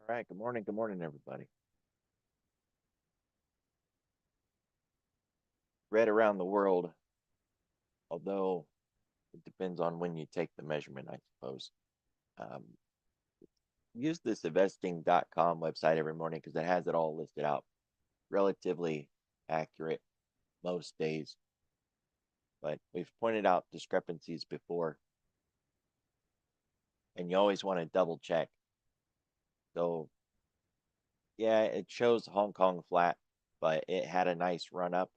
right, good morning, everybody. Red around the world, although it depends on when you take the measurement, I suppose. Um, Use this investing.com website every morning because it has it all listed out, relatively accurate most days. But we've pointed out discrepancies before, and you always want to double check. So, yeah, it shows Hong Kong flat, but it had a nice run up.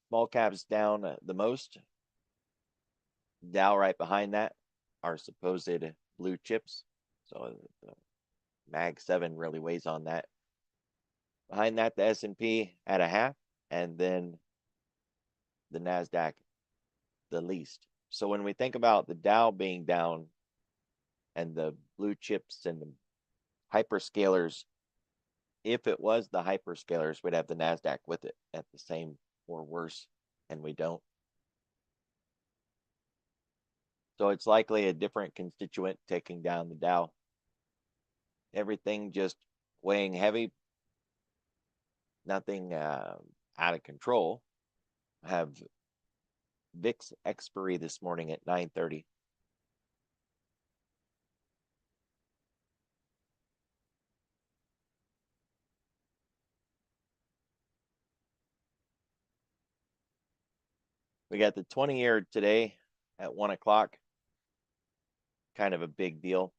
Small caps down the most. Dow right behind that are supposed blue chips. So the Mag 7 really weighs on that. Behind that, the S&P at a half, and then the NASDAQ the least. So when we think about the Dow being down and the blue chips and the hyperscalers, if it was the hyperscalers, we'd have the NASDAQ with it at the same or worse, and we don't. So it's likely a different constituent taking down the Dow. Everything just weighing heavy, nothing out of control. Have VIX expiry this morning at 9:30. We got the 20-year today at 1 o'clock. Kind of a big deal.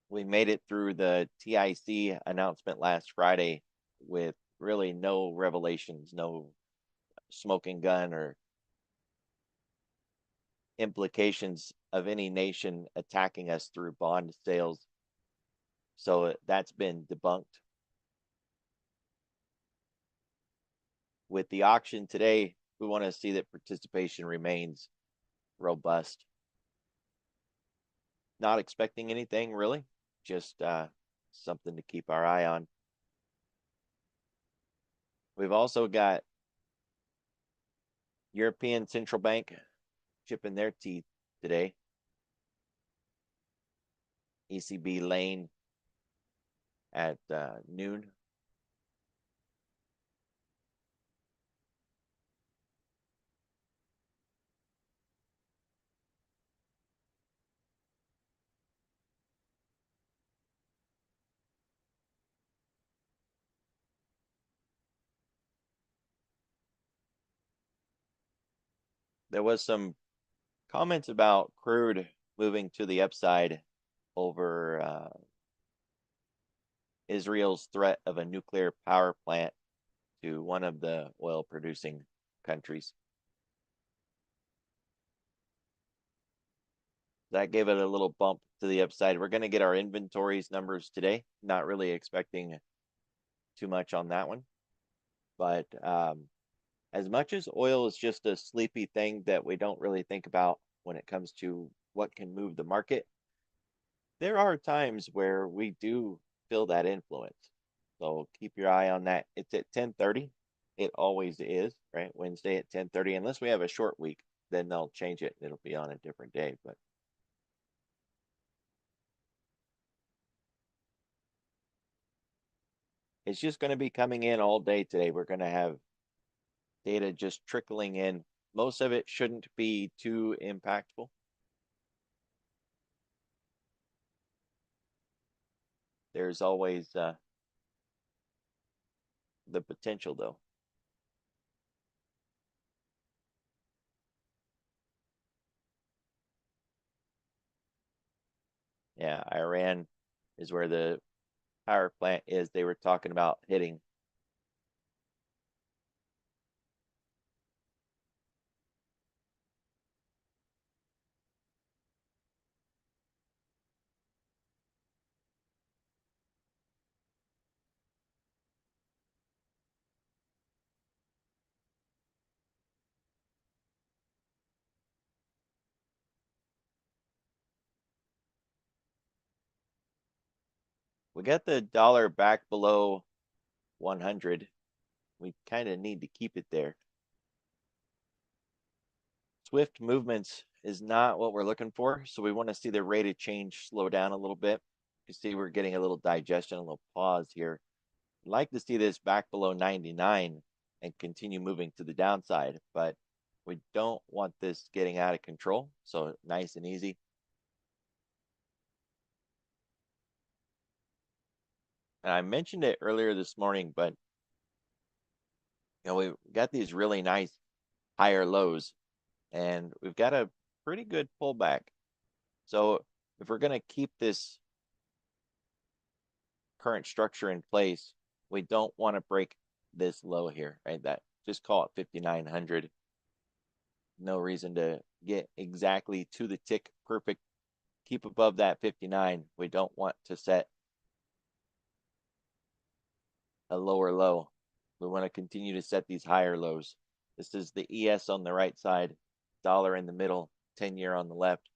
We made it through the TIC announcement last Friday with really no revelations, no smoking gun or implications of any nation attacking us through bond sales. So that's been debunked. With the auction today, we want to see that participation remains robust. Not expecting anything really, just something to keep our eye on. We've also got European Central Bank chipping their teeth today. ECB lane at noon. There was some comments about crude moving to the upside over Israel's threat of a nuclear power plant to one of the oil producing countries. That gave it a little bump to the upside. We're going to get our inventories numbers today. Not really expecting too much on that one. But as much as oil is just a sleepy thing that we don't really think about when it comes to what can move the market, there are times where we do feel that influence. So keep your eye on that. It's at 10:30. It always is, right? Wednesday at 10:30. Unless we have a short week, then they'll change it. It'll be on a different day. But it's just going to be coming in all day today. We're going to have data just trickling in. Most of it shouldn't be too impactful. There's always the potential, though. Yeah, Iran is where the power plant is. They were talking about hitting. We got the dollar back below 100. We kind of need to keep it there. Swift movements is not what we're looking for. So we want to see the rate of change slow down a little bit. You see we're getting a little digestion, a little pause here. I'd like to see this back below 99 and continue moving to the downside, but we don't want this getting out of control. So nice and easy. And I mentioned it earlier this morning, but we've got these really nice higher lows and we've got a pretty good pullback. So if we're going to keep this current structure in place, we don't want to break this low here, right? That just call it 5,900. No reason to get exactly to the tick perfect. Keep above that 59. We don't want to set a lower low. We want to continue to set these higher lows. This is the ES on the right side, dollar in the middle, 10-year on the left.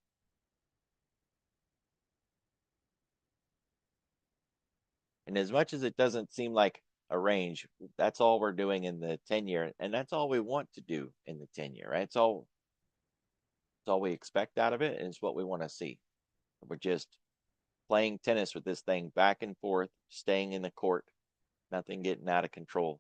And as much as it doesn't seem like a range, that's all we're doing in the 10-year, and that's all we want to do in the 10-year, right? It's all we expect out of it, and it's what we want to see. We're just playing tennis with this thing back and forth, staying in the court, nothing getting out of control.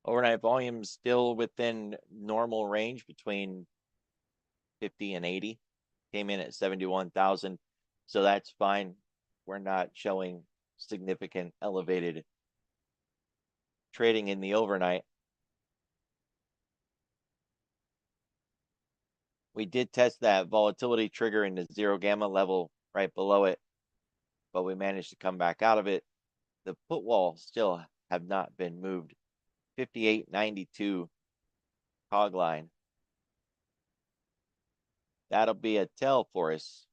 Overnight volume still within normal range between 50 and 80. Came in at 71,000. So that's fine. We're not showing significant elevated trading in the overnight. We did test that volatility trigger in the zero gamma level right below it, but we managed to come back out of it. The put wall still have not been moved. 58.92 hog line. That'll be a tell for us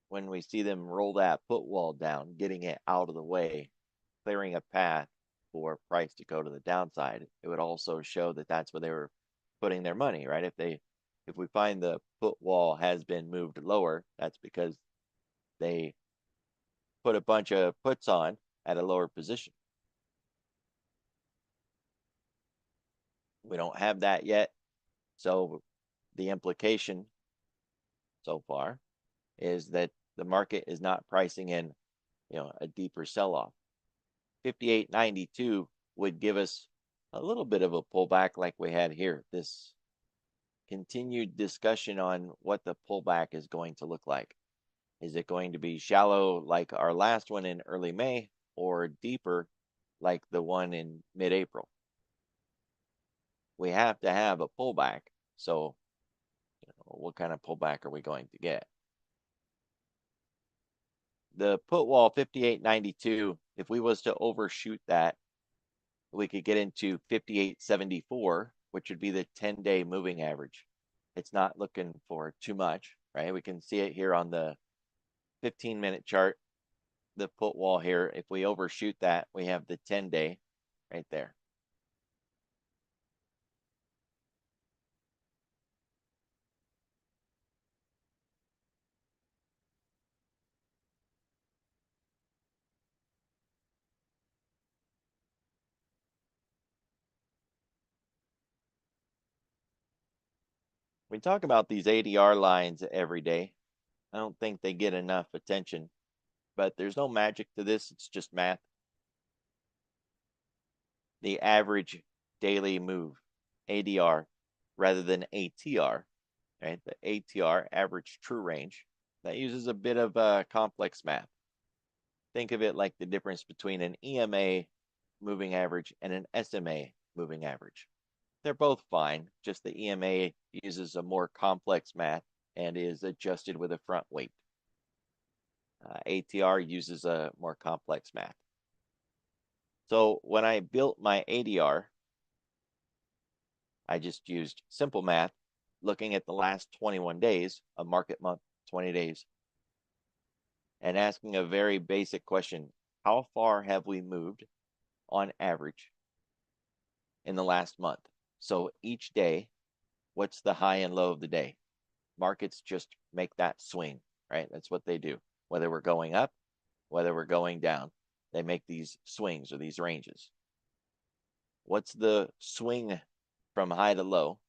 when we see them roll that put wall down, getting it out of the way, clearing a path for price to go to the downside. It would also show that that's where they were putting their money, right? If we find the put wall has been moved lower, that's because they put a bunch of puts on at a lower position. We don't have that yet. So the implication so far is that the market is not pricing in, a deeper sell-off. 58.92 would give us a little bit of a pullback like we had here. This continued discussion on what the pullback is going to look like. Is it going to be shallow like our last one in early May or deeper like the one in mid-April? We have to have a pullback. So, what kind of pullback are we going to get? The put wall 58.92, if we was to overshoot that, we could get into 58.74, which would be the 10-day moving average. It's not looking for too much, right? We can see it here on the 15-minute chart, the put wall here. If we overshoot that, we have the 10-day right there. We talk about these ADR lines every day. I don't think they get enough attention, but there's no magic to this. It's just math. The average daily move, ADR, rather than ATR, right? The ATR, average true range, that uses a bit of a complex math. Think of it like the difference between an EMA moving average and an SMA moving average. They're both fine, just the EMA uses a more complex math and is adjusted with a front weight. ATR uses a more complex math. So when I built my ADR, I just used simple math, looking at the last 21 days, a market month, 20 days, and asking a very basic question. How far have we moved on average in the last month? So each day, what's the high and low of the day? Markets just make that swing, right? That's what they do. Whether we're going up, whether we're going down, they make these swings or these ranges. What's the swing from high to low?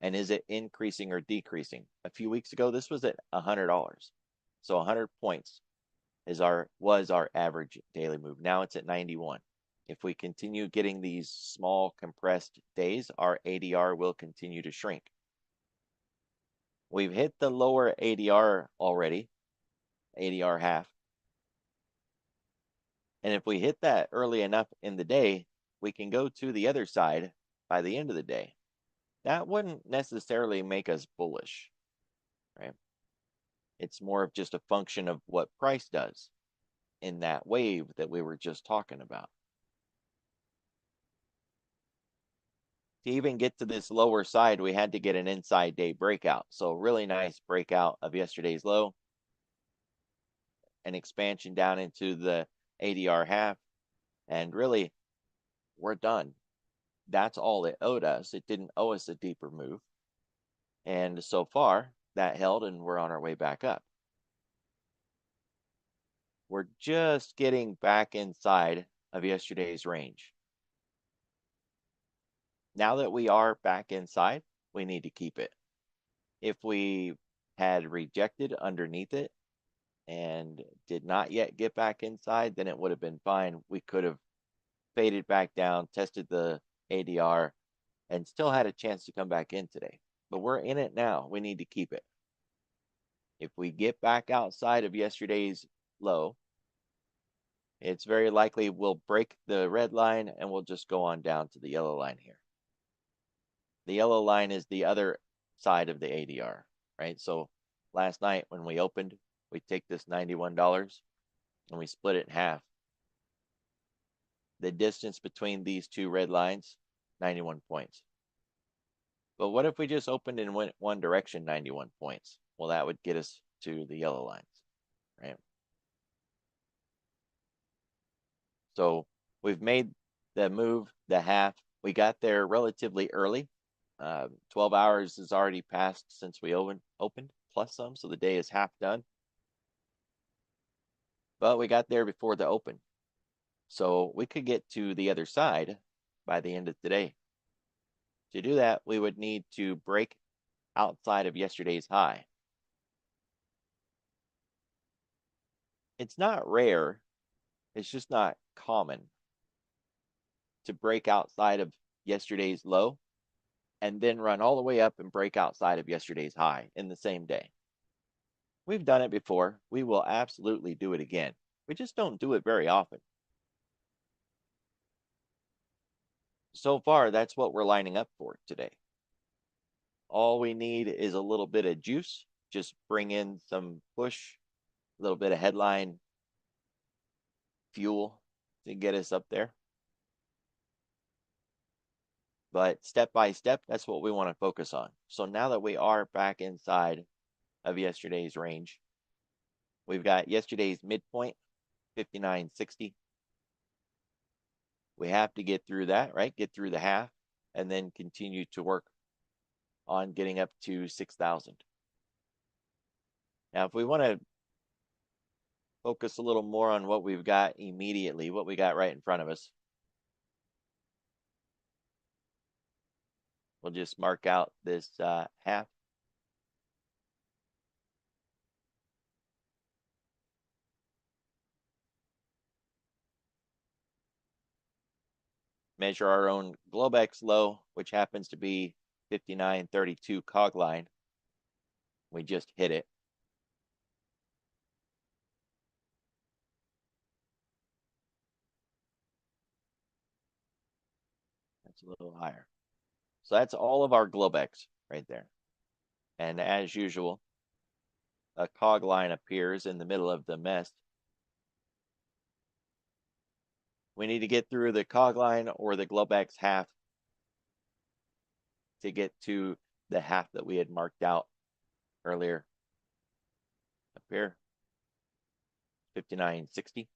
And is it increasing or decreasing? A few weeks ago, this was at $100. So 100 points was our average daily move. Now it's at 91. If we continue getting these small compressed days, our ADR will continue to shrink. We've hit the lower ADR already, ADR half. And if we hit that early enough in the day, we can go to the other side by the end of the day. That wouldn't necessarily make us bullish, right? It's more of just a function of what price does in that wave that we were just talking about. To even get to this lower side, we had to get an inside day breakout. So really nice breakout of yesterday's low, an expansion down into the ADR half, and really we're done. That's all it owed us. It didn't owe us a deeper move. And so far that held and we're on our way back up. We're just getting back inside of yesterday's range. Now that we are back inside, we need to keep it. If we had rejected underneath it and did not yet get back inside, then it would have been fine. We could have faded back down, tested the ADR, and still had a chance to come back in today. But we're in it now. We need to keep it. If we get back outside of yesterday's low, it's very likely we'll break the red line and we'll just go on down to the yellow line here. The yellow line is the other side of the ADR, right? So last night when we opened, we take this $91 and we split it in half. The distance between these two red lines, 91 points. But what if we just opened and went one direction, 91 points? Well, that would get us to the yellow lines, right? So we've made the move, the half. We got there relatively early. 12 hours has already passed since we opened, plus some, so the day is half done. But we got there before the open. So we could get to the other side by the end of today. To do that, we would need to break outside of yesterday's high. It's not rare, it's just not common to break outside of yesterday's low and then run all the way up and break outside of yesterday's high in the same day. We've done it before. We will absolutely do it again. We just don't do it very often. So far, that's what we're lining up for today. All we need is a little bit of juice. Just bring in some push, a little bit of headline fuel to get us up there. But step by step, that's what we want to focus on. So now that we are back inside of yesterday's range, we've got yesterday's midpoint, 59.60. We have to get through that, right? Get through the half and then continue to work on getting up to 6,000. Now, if we want to focus a little more on what we've got immediately, what we got right in front of us, we'll just mark out this half. Measure our own Globex low, which happens to be 59.32 cog line. We just hit it. That's a little higher. So that's all of our Globex right there. And as usual, a cog line appears in the middle of the mess. We need to get through the cog line or the Globex half to get to the half that we had marked out earlier. Up here, 59.60.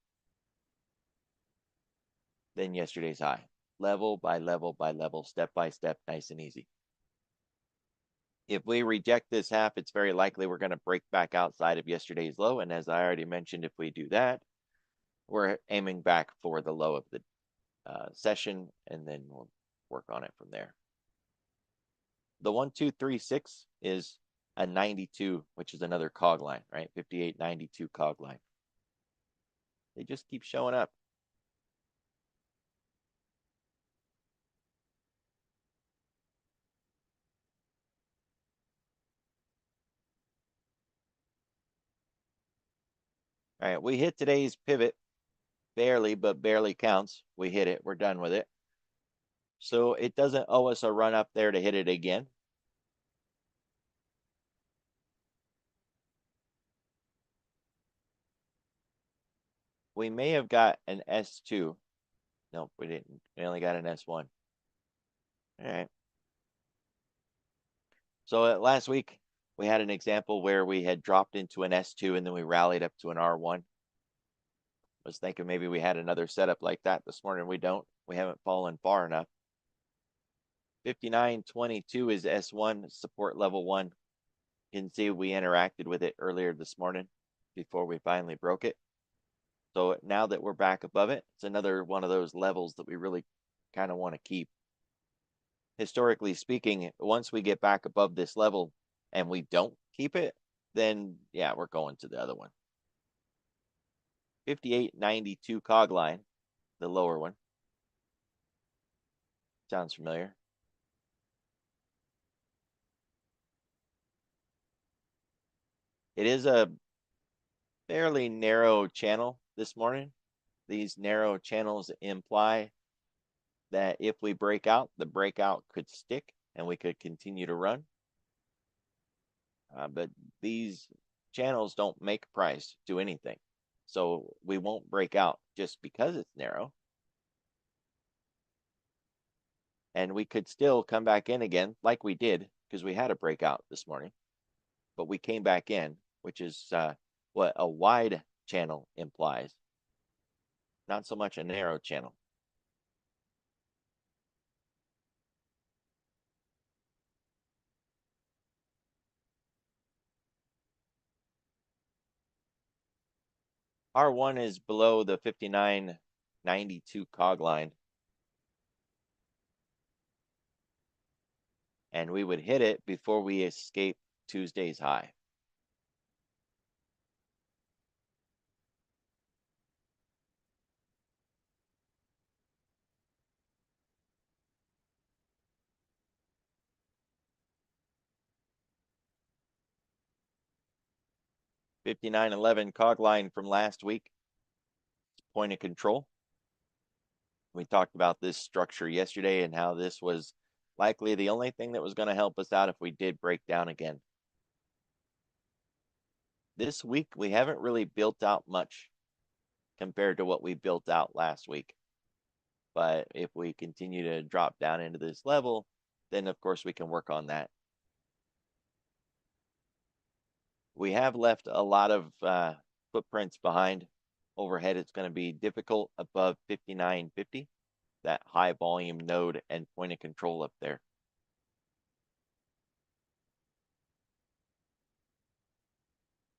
Then yesterday's high. Level by level by level, step by step, nice and easy. If we reject this half, it's very likely we're going to break back outside of yesterday's low. And as I already mentioned, if we do that, we're aiming back for the low of the session, and then we'll work on it from there. The 1-2-3-6 is a 92, which is another cog line, right? 58.92 cog line. They just keep showing up. All right, we hit today's pivot barely, but barely counts. We hit it. We're done with it. So it doesn't owe us a run up there to hit it again. We may have got an S2. Nope, we didn't. We only got an S1. All right. So last week, we had an example where we had dropped into an S2 and then we rallied up to an R1. I was thinking maybe we had another setup like that this morning. We don't. We haven't fallen far enough. 59.22 is S1, support level 1. You can see we interacted with it earlier this morning before we finally broke it. So now that we're back above it, it's another one of those levels that we really kind of want to keep. Historically speaking, once we get back above this level and we don't keep it, then yeah, we're going to the other one. 58.92 cog line, the lower one. Sounds familiar. It is a fairly narrow channel this morning. These narrow channels imply that if we break out, the breakout could stick and we could continue to run. But these channels don't make price do anything. So we won't break out just because it's narrow. And we could still come back in again like we did because we had a breakout this morning. But we came back in, which is what a wide channel implies. Not so much a narrow channel. R1 is below the 59.92 cog line. And we would hit it before we escape Tuesday's high. $59.11 cog line from last week. Point of control. We talked about this structure yesterday and how this was likely the only thing that was going to help us out if we did break down again. This week, we haven't really built out much compared to what we built out last week. But if we continue to drop down into this level, then of course we can work on that. We have left a lot of footprints behind. Overhead, it's going to be difficult above 59.50, that high volume node and point of control up there.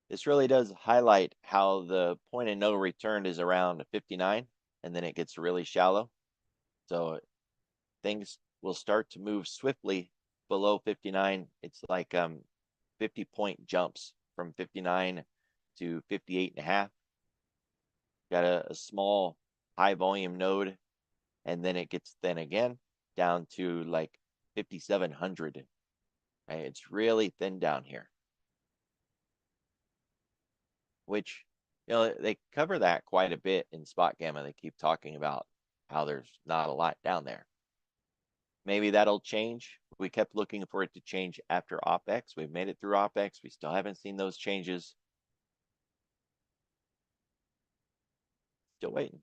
This really does highlight how the point of no return is around 59, and then it gets really shallow. So things will start to move swiftly below 59. It's like 50-point jumps from 59 to 58.5. Got a small high volume node, and then it gets thin again down to like 5,700. Right? It's really thin down here, which, you know, they cover that quite a bit in Spot Gamma. They keep talking about how there's not a lot down there. Maybe that'll change we kept looking for it to change after OPEX. We've made it through OPEX. We still haven't seen those changes. Still waiting.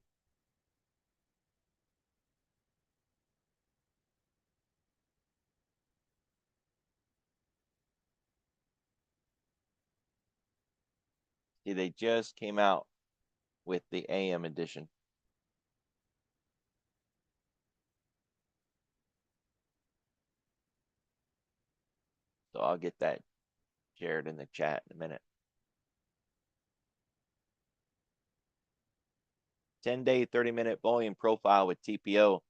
See, they just came out with the AM edition. So I'll get that shared in the chat in a minute. 10-day, 30-minute volume profile with TPO.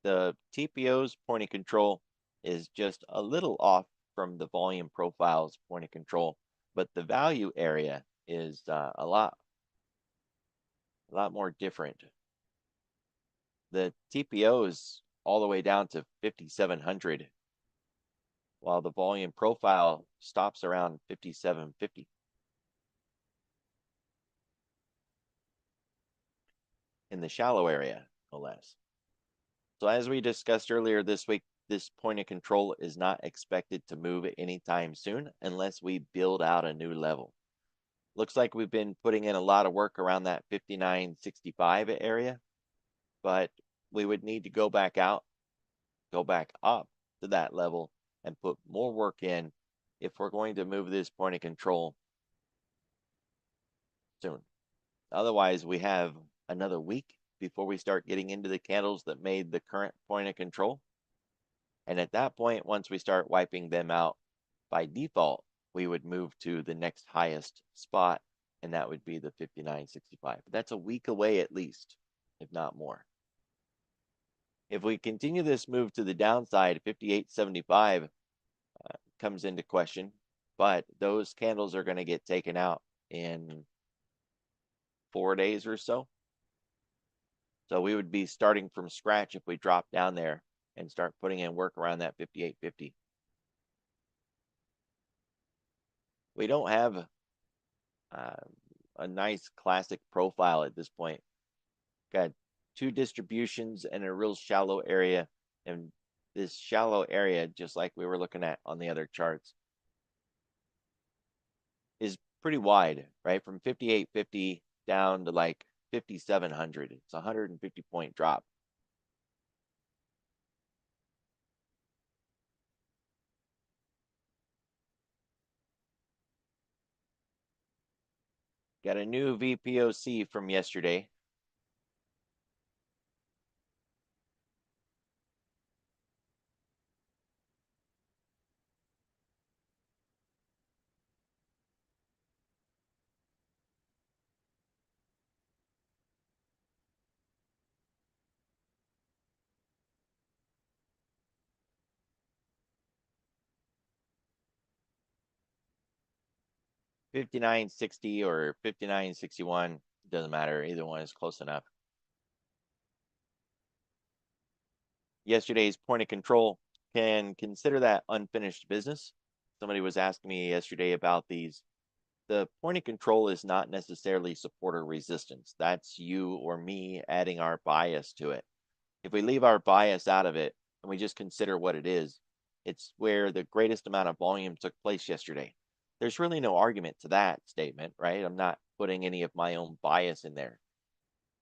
The TPO's point of control is just a little off from the volume profile's point of control, but the value area is a lot more different. The TPO is all the way down to 5,700, while the volume profile stops around 5,750. In the shallow area, no less. So as we discussed earlier this week, this point of control is not expected to move anytime soon unless we build out a new level. Looks like we've been putting in a lot of work around that 59.65 area, but we would need to go back up to that level and put more work in if we're going to move this point of control soon. Otherwise, we have another week before we start getting into the candles that made the current point of control. And at that point, once we start wiping them out, by default, we would move to the next highest spot, and that would be the 59.65. But that's a week away at least, if not more. If we continue this move to the downside, 58.75 comes into question, but those candles are going to get taken out in 4 days or so. So we would be starting from scratch if we drop down there and start putting in work around that 58.50. We don't have a nice classic profile at this point. Got two distributions and a real shallow area, and this shallow area, just like we were looking at on the other charts, is pretty wide, right? From 58.50 down to like 5,700. It's a 150-point drop. Got a new VPOC from yesterday. $59.60 or $59.61, doesn't matter. Either one is close enough. Yesterday's point of control, can consider that unfinished business. Somebody was asking me yesterday about these. The point of control is not necessarily support or resistance. That's you or me adding our bias to it. If we leave our bias out of it and we just consider what it is, it's where the greatest amount of volume took place yesterday. There's really no argument to that statement, right? I'm not putting any of my own bias in there.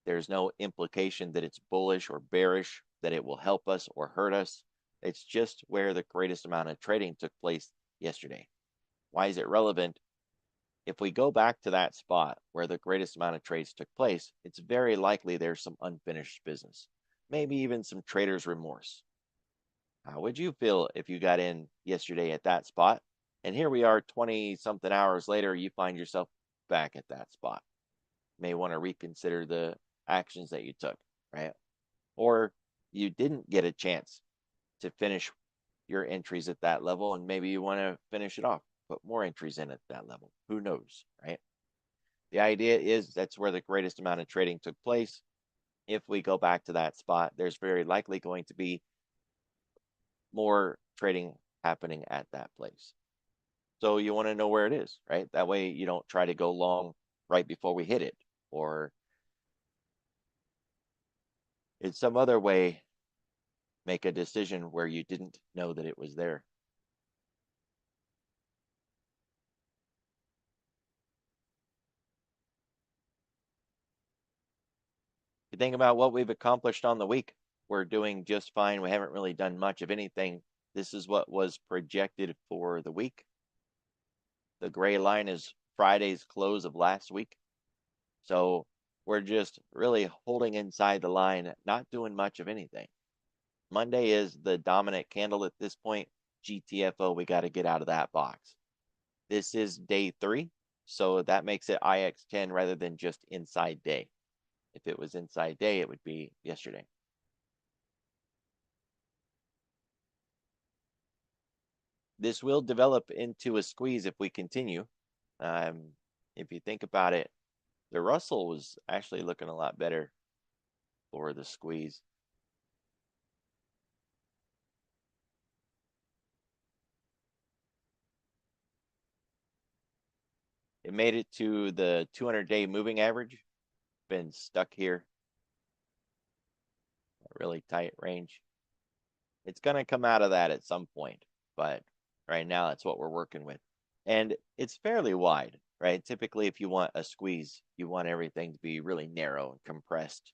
There's no implication that it's bullish or bearish, that it will help us or hurt us. It's just where the greatest amount of trading took place yesterday. Why is it relevant? If we go back to that spot where the greatest amount of trades took place, it's very likely there's some unfinished business, maybe even some trader's remorse. How would you feel if you got in yesterday at that spot? And here we are 20 something hours later, you find yourself back at that spot. You may want to reconsider the actions that you took, right? Or you didn't get a chance to finish your entries at that level, and maybe you want to finish it off, put more entries in at that level. Who knows, right? The idea is that's where the greatest amount of trading took place. If we go back to that spot, there's very likely going to be more trading happening at that place. So you want to know where it is, right? That way you don't try to go long right before we hit it, or in some other way make a decision where you didn't know that it was there. You think about what we've accomplished on the week, we're doing just fine. We haven't really done much of anything. This is what was projected for the week. The gray line is Friday's close of last week. So we're just really holding inside the line, not doing much of anything. Monday is the dominant candle at this point. GTFO, we got to get out of that box. This is day 3, so that makes it IX10 rather than just inside day. If it was inside day, it would be yesterday. This will develop into a squeeze if we continue. If you think about it, the Russell was actually looking a lot better for the squeeze. It made it to the 200-day moving average. Been stuck here. A really tight range. It's going to come out of that at some point, but right now that's what we're working with. And it's fairly wide, right? Typically, if you want a squeeze, you want everything to be really narrow and compressed.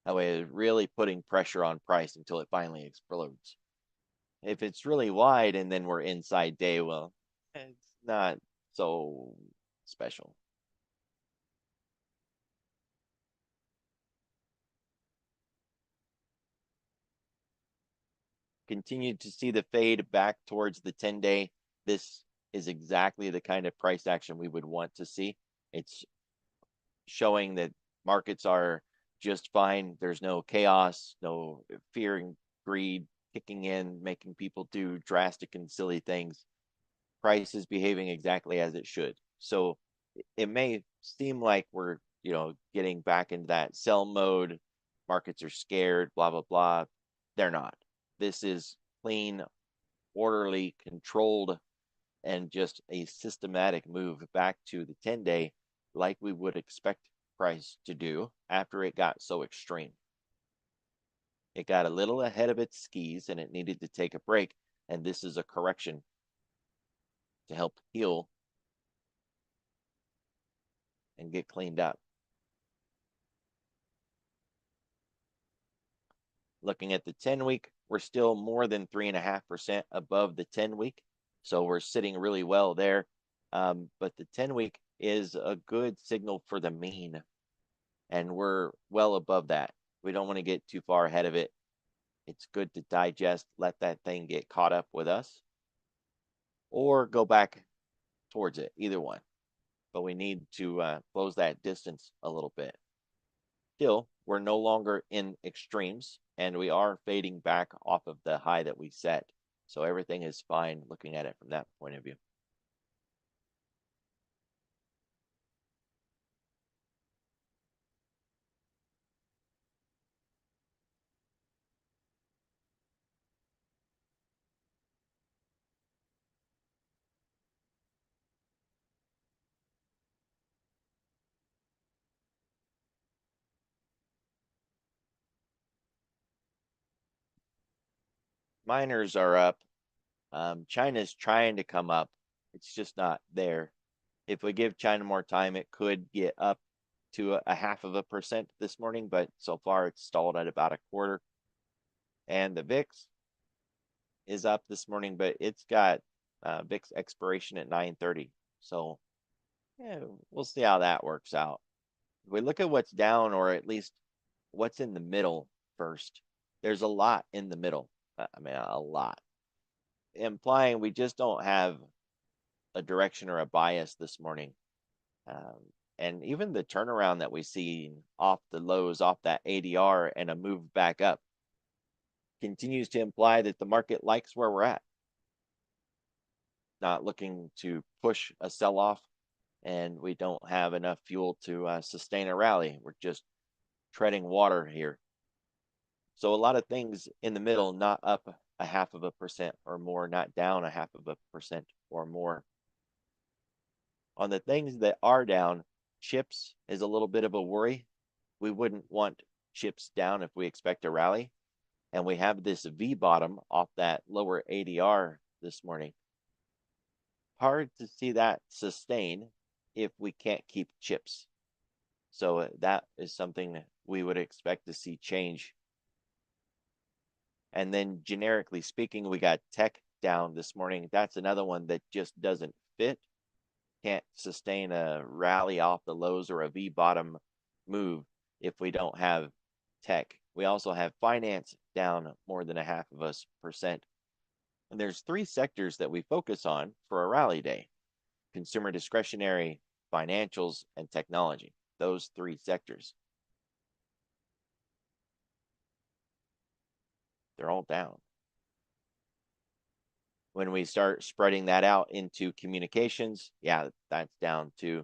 That way, it's really putting pressure on price until it finally explodes. If it's really wide and then we're inside day, well, it's not so special. Continue to see the fade back towards the 10-day. This is exactly the kind of price action we would want to see. It's showing that markets are just fine. There's no chaos, no fear and greed kicking in, making people do drastic and silly things. Price is behaving exactly as it should. So it may seem like we're, getting back into that sell mode. Markets are scared, blah, blah, blah. They're not. This is clean, orderly, controlled, and just a systematic move back to the 10-day like we would expect price to do after it got so extreme. It got a little ahead of its skis and it needed to take a break, and this is a correction to help heal and get cleaned up. Looking at the 10-week, we're still more than 3.5% above the 10-week. So we're sitting really well there. But the 10-week is a good signal for the mean. And we're well above that. We don't want to get too far ahead of it. It's good to digest, let that thing get caught up with us, or go back towards it, either one. But we need to close that distance a little bit. Still, we're no longer in extremes, and we are fading back off of the high that we set. So everything is fine looking at it from that point of view. Miners are up. China's trying to come up. It's just not there. If we give China more time, it could get up to a 0.5% this morning, but so far it's stalled at about 1/4. And the VIX is up this morning, but it's got VIX expiration at 9:30. So yeah, we'll see how that works out. If we look at what's down, or at least what's in the middle first, there's a lot in the middle. I mean, a lot, implying we just don't have a direction or a bias this morning. And even the turnaround that we see off the lows, off that ADR, and a move back up continues to imply that the market likes where we're at. Not looking to push a sell-off, and we don't have enough fuel to sustain a rally. We're just treading water here. So a lot of things in the middle, not up 0.5% or more, not down 0.5% or more. On the things that are down, chips is a little bit of a worry. We wouldn't want chips down if we expect a rally. and we have this V bottom off that lower ADR this morning. Hard to see that sustain if we can't keep chips. So that is something that we would expect to see change. And then generically speaking, we got tech down this morning. That's another one that just doesn't fit. Can't sustain a rally off the lows or a V bottom move if we don't have tech. We also have finance down more than 0.5%. And there's three sectors that we focus on for a rally day: consumer discretionary, financials, and technology. Those three sectors. They're all down. When we start spreading that out into communications, yeah, that's down too.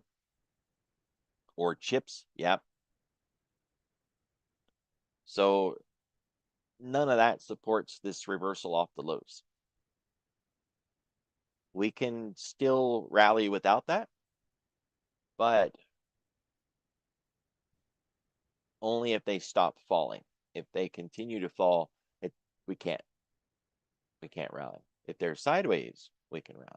Or chips, yep. So none of that supports this reversal off the lows. We can still rally without that, but only if they stop falling. If they continue to fall, we can't rally. If they're sideways, we can rally.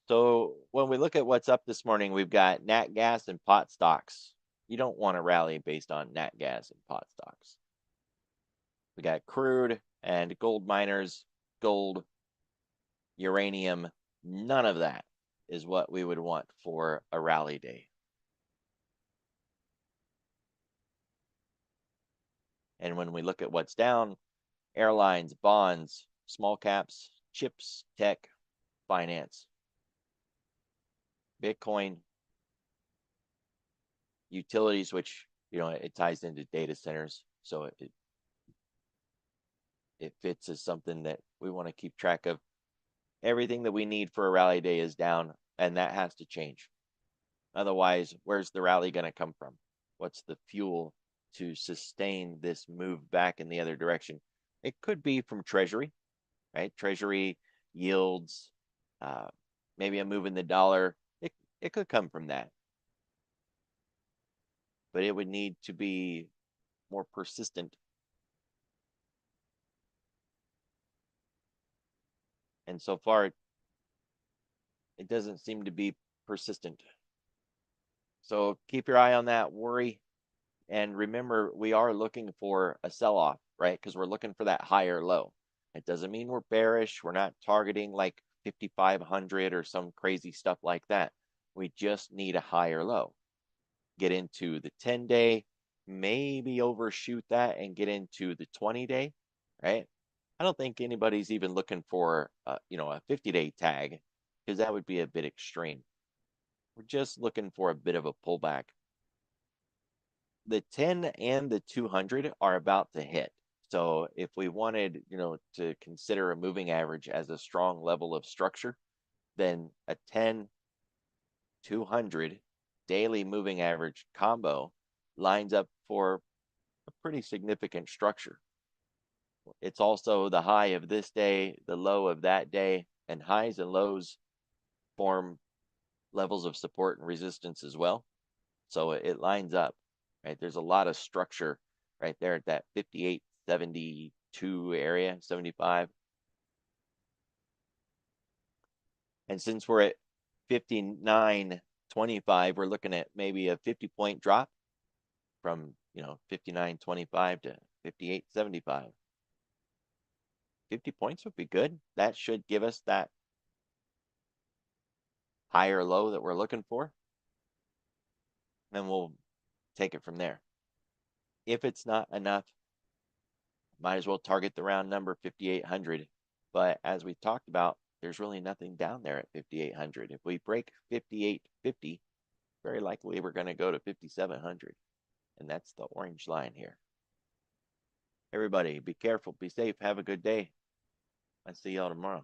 So when we look at what's up this morning, we've got nat gas and pot stocks. You don't want to rally based on nat gas and pot stocks. We got crude and gold miners, gold, uranium. None of that is what we would want for a rally day. And when we look at what's down, airlines, bonds, small caps, chips, tech, finance, Bitcoin, utilities, which, it ties into data centers. So it fits as something that we want to keep track of. Everything that we need for a rally day is down, and that has to change. Otherwise, where's the rally going to come from? What's the fuel to sustain this move back in the other direction? It could be from Treasury, right? Treasury yields, maybe a move in the dollar. It could come from that. But it would need to be more persistent. And so far, it doesn't seem to be persistent. So keep your eye on that, worry. And remember, we are looking for a sell-off, right? Because we're looking for that higher low. It doesn't mean we're bearish. We're not targeting like 5,500 or some crazy stuff like that. We just need a higher low. Get into the 10-day, maybe overshoot that and get into the 20-day, right? I don't think anybody's even looking for, a 50-day tag, because that would be a bit extreme. We're just looking for a bit of a pullback. The 10 and the 200 are about to hit. So if we wanted, to consider a moving average as a strong level of structure, then a 10, 200 daily moving average combo lines up for a pretty significant structure. It's also the high of this day, the low of that day, and highs and lows form levels of support and resistance as well. So it lines up, right? There's a lot of structure right there at that 58, 72 area, 75. And since we're at 59.25, we're looking at maybe a 50-point drop from, 59.25 to 58.75. 50 points would be good. That should give us that higher low that we're looking for. And we'll take it from there. If it's not enough, might as well target the round number 5,800. But as we talked about, there's really nothing down there at 5,800. If we break 58.50, very likely we're going to go to 5,700. And that's the orange line here. Everybody, be careful, be safe, have a good day. I'll see y'all tomorrow.